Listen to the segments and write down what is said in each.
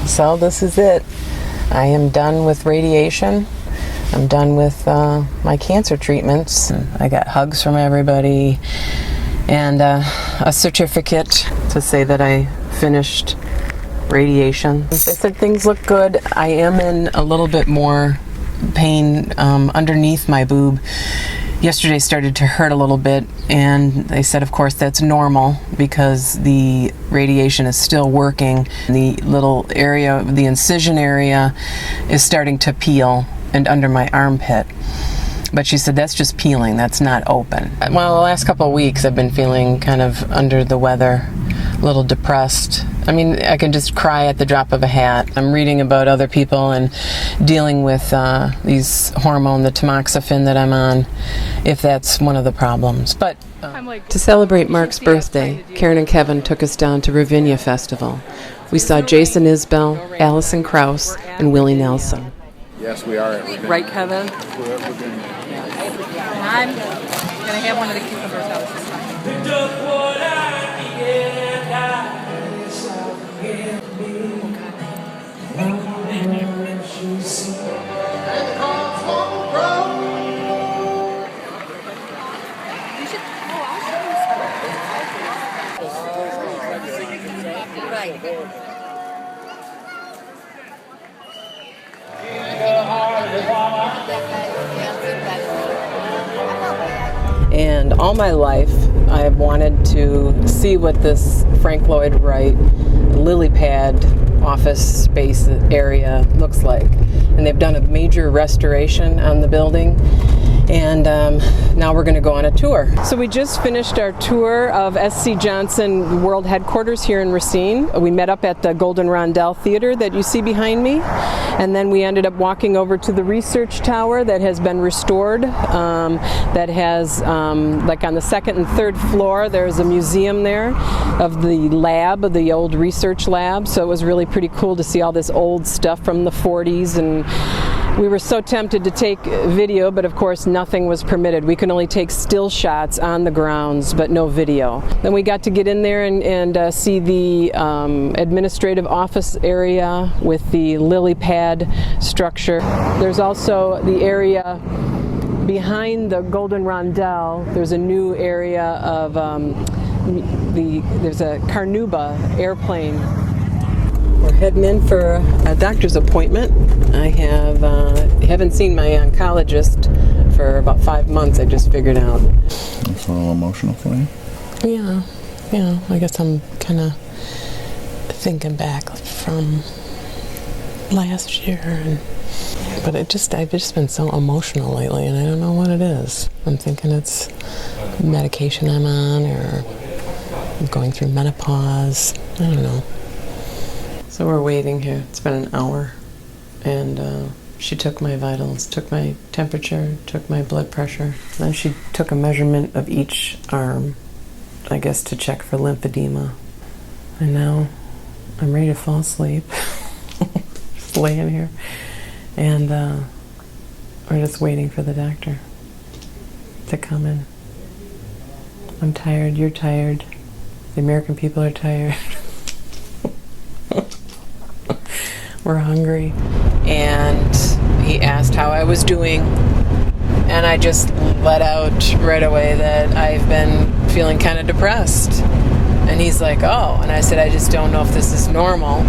So this is it. I am done with radiation. I'm done with my cancer treatments. I got hugs from everybody and a certificate to say that I finished radiation. They said things look good. I am in a little bit more pain underneath my boob. Yesterday started to hurt a little bit, and they said of course that's normal because the radiation is still working. The little area, the incision area, is starting to peel and under my armpit. But she said that's just peeling, that's not open. Well, the last couple of weeks I've been feeling kind of under the weather, a little depressed. I mean, I can just cry at the drop of a hat. I'm reading about other people and dealing with these hormone, the tamoxifen that I'm on, if that's one of the problems. But to celebrate Mark's birthday, Karen and Kevin took us down to Ravinia Festival. We saw Jason Isbell, Allison Krauss, and Willie Nelson. Yes, we are at Ravinia. Right, Kevin? We're at Ravinia. And I'm going to have one of the cucumbers out this time. And all my life, I have wanted to see what this Frank Lloyd Wright lily pad office space area looks like. And they've done a major restoration on the building. And now we're going to go on a tour. So we just finished our tour of SC Johnson World Headquarters here in Racine. We met up at the Golden Rondell Theater that you see behind me. And then we ended up walking over to the research tower that has been restored. That has, like on the second and third floor, there's a museum there of the lab, the old research lab. So it was really pretty cool to see all this old stuff from the 40s. And we were so tempted to take video, but of course nothing was permitted. We could only take still shots on the grounds, but no video. Then we got to get in there and see the administrative office area with the lily pad structure. There's also the area behind the Golden Rondell. There's a new area of there's a Carnuba airplane. We're heading in for a doctor's appointment. I haven't seen my oncologist for about 5 months, I just figured out. It's a little emotional for you? Yeah, I guess I'm kind of thinking back from last year. But I've just been so emotional lately, and I don't know what it is. I'm thinking it's medication I'm on, or I'm going through menopause. I don't know. So we're waiting here. It's been an hour, and she took my vitals, took my temperature, took my blood pressure. Then she took a measurement of each arm, I guess to check for lymphedema. And now I'm ready to fall asleep, just laying here, and we're just waiting for the doctor to come in. I'm tired, you're tired, the American people are tired. We're hungry. And he asked how I was doing, and I just let out right away that I've been feeling kind of depressed. And he's like, oh, and I said, I just don't know if this is normal.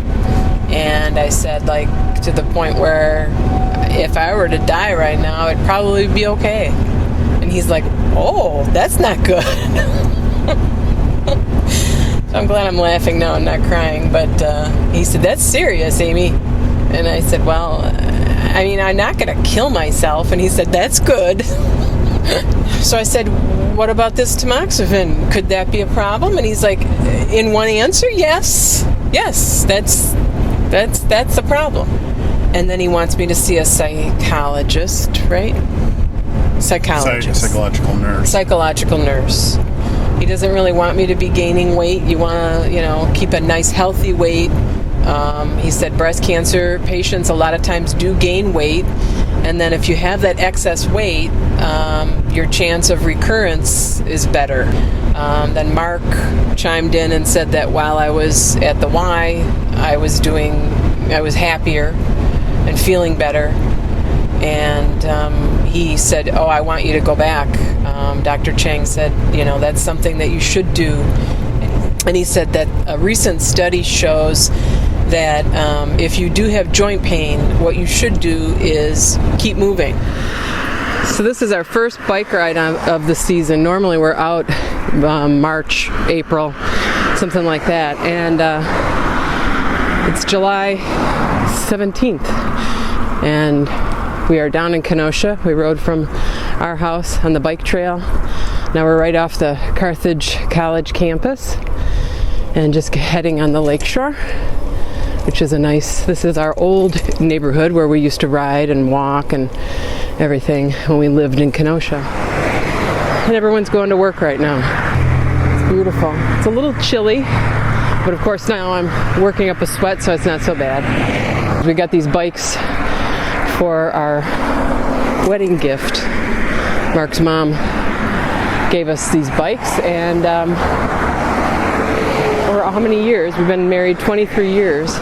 And I said, like, to the point where if I were to die right now, it'd probably be okay. And he's like, oh, that's not good. So I'm glad I'm laughing now and not crying. But he said, that's serious, Amy. And I said, well, I mean, I'm not going to kill myself. And he said, that's good. So I said, what about this tamoxifen? Could that be a problem? And he's like, in one answer, yes, that's the problem. And then he wants me to see a psychologist, right? Psychologist. Psychological nurse. He doesn't really want me to be gaining weight. You want to, keep a nice healthy weight. He said breast cancer patients a lot of times do gain weight, and then if you have that excess weight, your chance of recurrence is better. Then Mark chimed in and said that while I was at the Y, I was doing I was happier and feeling better. And he said, oh, I want you to go back. Dr. Chang said, that's something that you should do. And he said that a recent study shows that if you do have joint pain, what you should do is keep moving. So this is our first bike ride of the season. Normally we're out March, April, something like that. And it's July 17th. And we are down in Kenosha. We rode from our house on the bike trail. Now we're right off the Carthage College campus and just heading on the lakeshore, which is this is our old neighborhood where we used to ride and walk and everything when we lived in Kenosha. And everyone's going to work right now. It's beautiful. It's a little chilly, but of course now I'm working up a sweat, so it's not so bad. We got these bikes for our wedding gift. Mark's mom gave us these bikes, and for how many years? We've been married 23 years.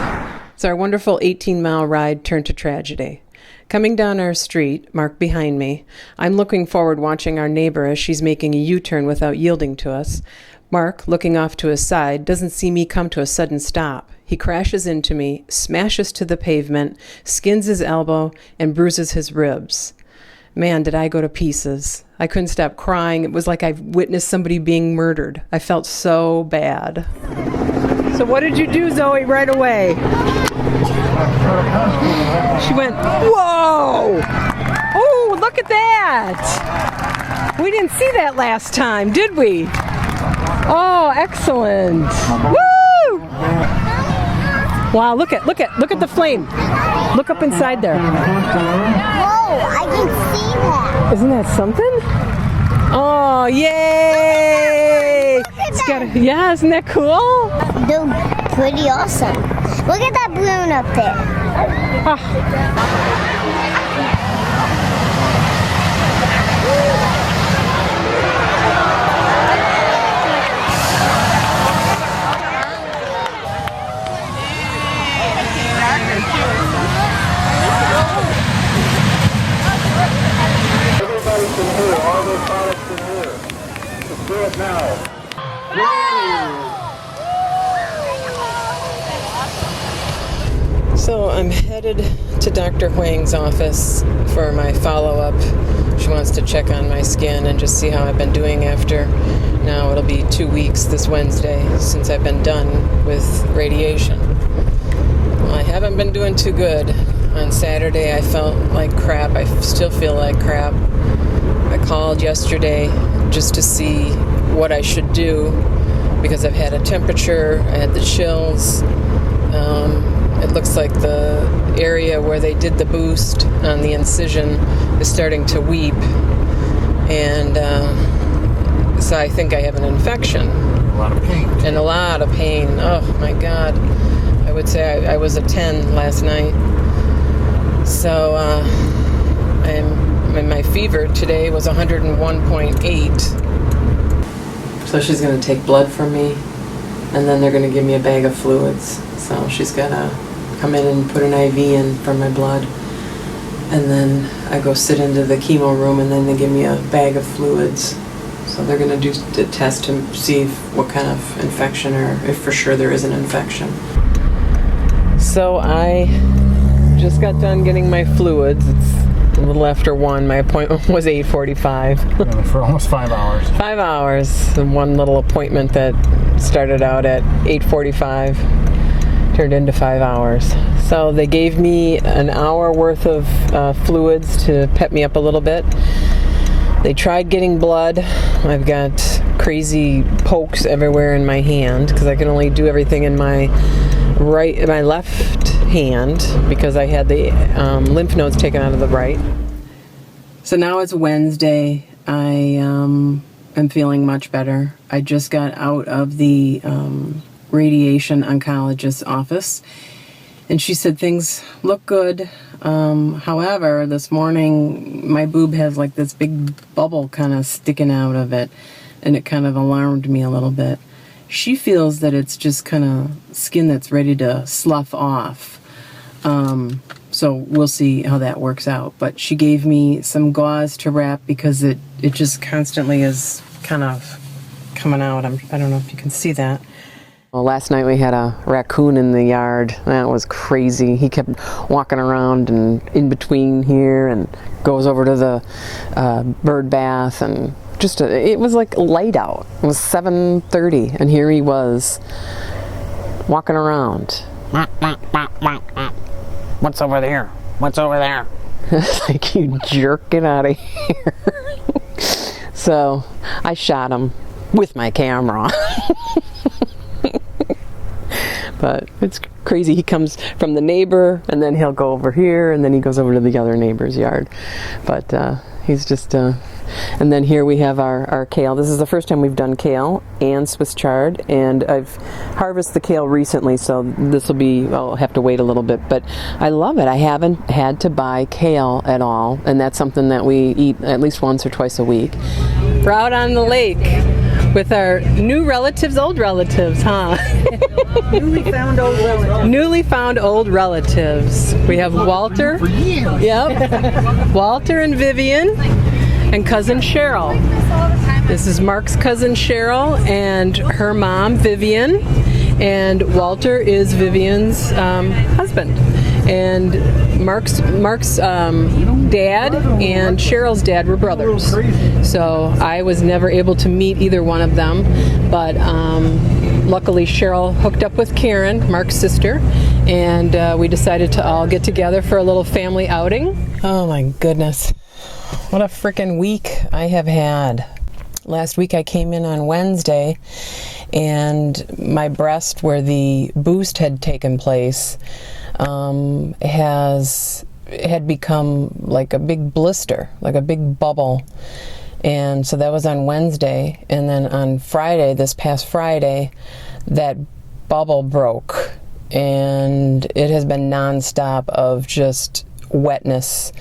It's our wonderful 18-mile ride turned to tragedy. Coming down our street, Mark behind me, I'm looking forward watching our neighbor as she's making a U-turn without yielding to us. Mark, looking off to his side, doesn't see me come to a sudden stop. He crashes into me, smashes to the pavement, skins his elbow, and bruises his ribs. Man, did I go to pieces. I couldn't stop crying. It was like I witnessed somebody being murdered. I felt so bad. So what did you do, Zoe, right away? She went, whoa! Oh, look at that! We didn't see that last time, did we? Oh, excellent! Woo! Wow, look at the flame. Look up inside there. Whoa, I can see that. Isn't that something? Oh, yay! Yeah, isn't that cool? They're pretty awesome. Look at that balloon up there. Everybody can hear all those products can hear. Let's do it now. So I'm headed to Dr. Huang's office for my follow-up. She wants to check on my skin and just see how I've been doing after. Now it'll be 2 weeks this Wednesday since I've been done with radiation. Well, I haven't been doing too good. On Saturday I felt like crap. I still feel like crap. I called yesterday just to see what I should do because I've had a temperature, I had the chills. It looks like the area where they did the boost on the incision is starting to weep, and so I think I have an infection. A lot of pain. And a lot of pain. Oh my God. I would say I was a 10 last night. So my fever today was 101.8. So she's going to take blood from me, and then they're going to give me a bag of fluids. So she's got to come in and put an IV in for my blood. And then I go sit into the chemo room, and then they give me a bag of fluids. So they're going to do the test to see what kind of infection, or if for sure there is an infection. So I just got done getting my fluids. It's a little after 1. My appointment was 8:45. For almost 5 hours. 5 hours. And one little appointment that started out at 8:45 turned into 5 hours. So they gave me an hour worth of fluids to pep me up a little bit. They tried getting blood. I've got crazy pokes everywhere in my hand because I can only do everything in my left hand because I had the lymph nodes taken out of the right. So now it's Wednesday. I am feeling much better. I just got out of the radiation oncologist's office, and she said things look good. However, this morning my boob has like this big bubble kind of sticking out of it, and it kind of alarmed me a little bit. She feels that it's just kind of skin that's ready to slough off. So we'll see how that works out. But she gave me some gauze to wrap because it just constantly is kind of coming out. I don't know if you can see that. Well, last night we had a raccoon in the yard. That was crazy. He kept walking around and in between here and goes over to the bird bath, and it was like light out. It was 7:30 and here he was walking around. What's over there? What's over there? Like, you jerk, get out of here. So I shot him with my camera. But it's crazy. He comes from the neighbor, and then he'll go over here, and then he goes over to the other neighbor's yard. But he's just... And then here we have our kale. This is the first time we've done kale and Swiss chard, and I've harvested the kale recently, so this will be... I'll have to wait a little bit, but I love it. I haven't had to buy kale at all, and that's something that we eat at least once or twice a week. We're out on the lake with our new relatives, old relatives, huh? Newly found old relatives. Newly found old relatives. We have Walter. Yep. Walter and Vivian and cousin Cheryl. This is Mark's cousin Cheryl and her mom, Vivian. And Walter is Vivian's husband. And Mark's dad and Cheryl's dad were brothers. So I was never able to meet either one of them, but luckily Cheryl hooked up with Karen, Mark's sister, and we decided to all get together for a little family outing. Oh my goodness. What a frickin' week I have had. Last week I came in on Wednesday, and my breast, where the boost had taken place, had become like a big blister, like a big bubble. And so that was on Wednesday, and then on Friday, this past Friday, that bubble broke, and it has been nonstop of just wetness,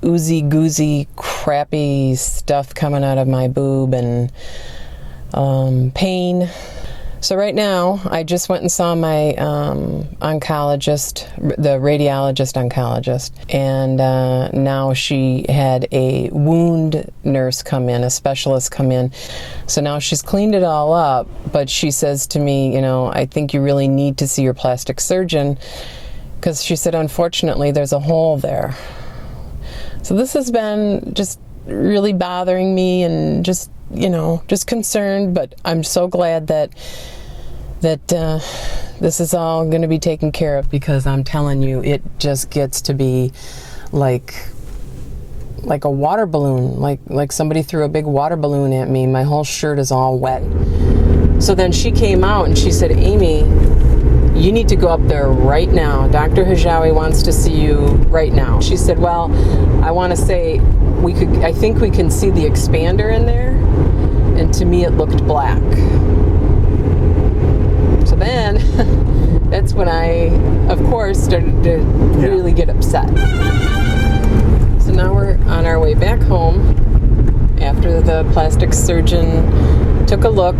oozy goozy crappy stuff coming out of my boob, and pain. So right now I just went and saw my oncologist, the radiologist oncologist, and now she had a wound nurse come in, a specialist come in. So now she's cleaned it all up, but she says to me, I think you really need to see your plastic surgeon, because she said, unfortunately, there's a hole there. So this has been just really bothering me, and just concerned, but I'm so glad that this is all going to be taken care of, because I'm telling you, it just gets to be like a water balloon, like somebody threw a big water balloon at me. My whole shirt is all wet. So then she came out and she said, Amy, you need to go up there right now. Dr. Hajawi wants to see you right now. She said, well, I want to say I think we can see the expander in there. And to me, it looked black. So then, that's when I, of course, started to really get upset. So now we're on our way back home after the plastic surgeon took a look,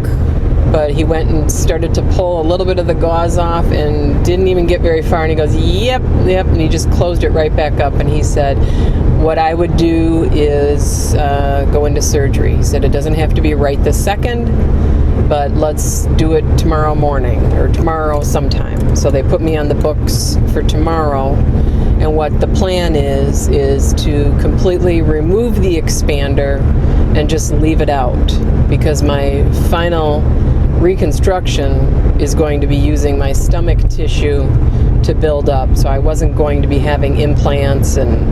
but he went and started to pull a little bit of the gauze off and didn't even get very far, and he goes, yep, and he just closed it right back up, and he said, what I would do is go into surgery. He said it doesn't have to be right this second, but let's do it tomorrow morning or tomorrow sometime. So they put me on the books for tomorrow, and what the plan is to completely remove the expander and just leave it out, because my final reconstruction is going to be using my stomach tissue to build up. So I wasn't going to be having implants, and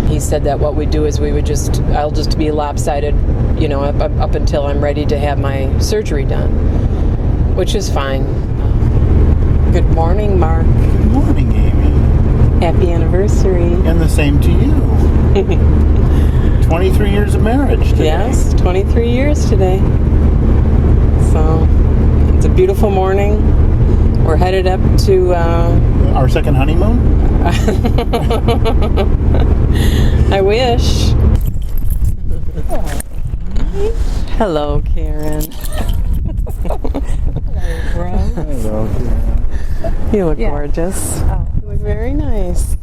he said that what we do is I'll just be lopsided, up until I'm ready to have my surgery done, which is fine. Good morning, Mark. Good morning, Amy. Happy anniversary. And the same to you. 23 years of marriage today. Yes, 23 years today. So, it's a beautiful morning. We're headed up to... our second honeymoon? I wish. Hello, Karen. Hello, Karen. You look gorgeous. You look very nice.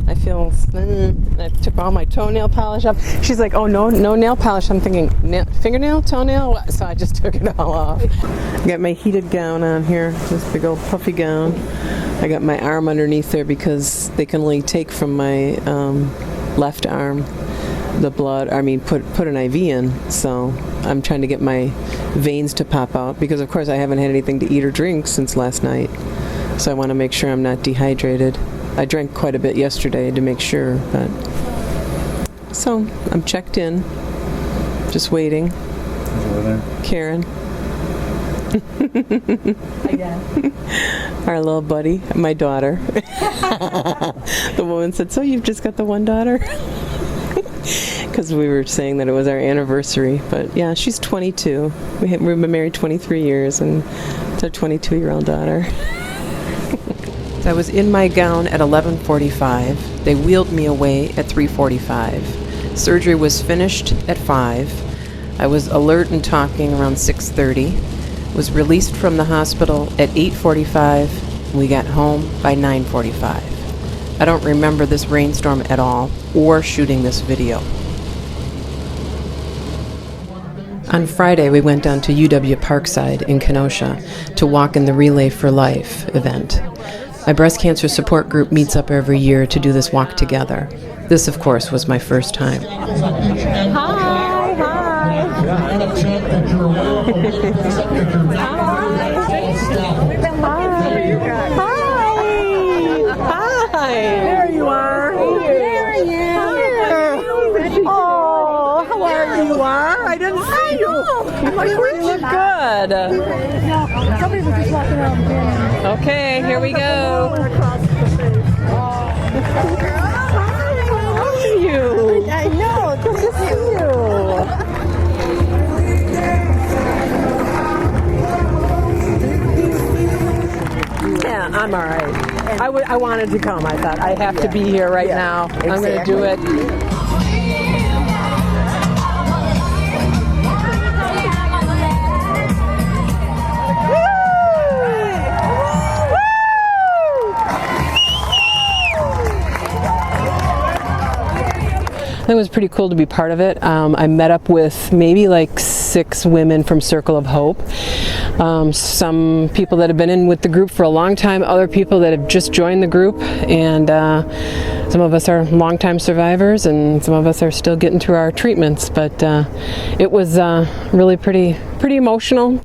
I feel. I took all my toenail polish off. She's like, "Oh no, no nail polish." I'm thinking, fingernail, toenail. What? So I just took it all off. I got my heated gown on here. This big old puffy gown. I got my arm underneath there because they can only take from my left arm the blood. I mean, put an IV in. So I'm trying to get my veins to pop out because, of course, I haven't had anything to eat or drink since last night. So I want to make sure I'm not dehydrated. I drank quite a bit yesterday to make sure, but so I'm checked in, just waiting. Over there. Karen, our little buddy, my daughter. The woman said, "So you've just got the one daughter?" Because we were saying that it was our anniversary, but yeah, she's 22. We've been married 23 years, and it's our 22-year-old daughter. I was in my gown at 11:45. They wheeled me away at 3:45. Surgery was finished at 5. I was alert and talking around 6:30. Was released from the hospital at 8:45. We got home by 9:45. I don't remember this rainstorm at all or shooting this video. On Friday, we went down to UW Parkside in Kenosha to walk in the Relay for Life event. My breast cancer support group meets up every year to do this walk together. This, of course, was my first time. There you are. There you are. Oh, how are you? I didn't see you. You look good. Somebody was just walking around. Okay, here we go. How are you? I know. Good to see you. Yeah, I'm all right. I wanted to come. I thought I have to be here right now. Exactly. I'm going to do it. It was pretty cool to be part of it. I met up with maybe like 6 women from Circle of Hope. Some people that have been in with the group for a long time, other people that have just joined the group, and some of us are longtime survivors, and some of us are still getting through our treatments. But it was really pretty emotional.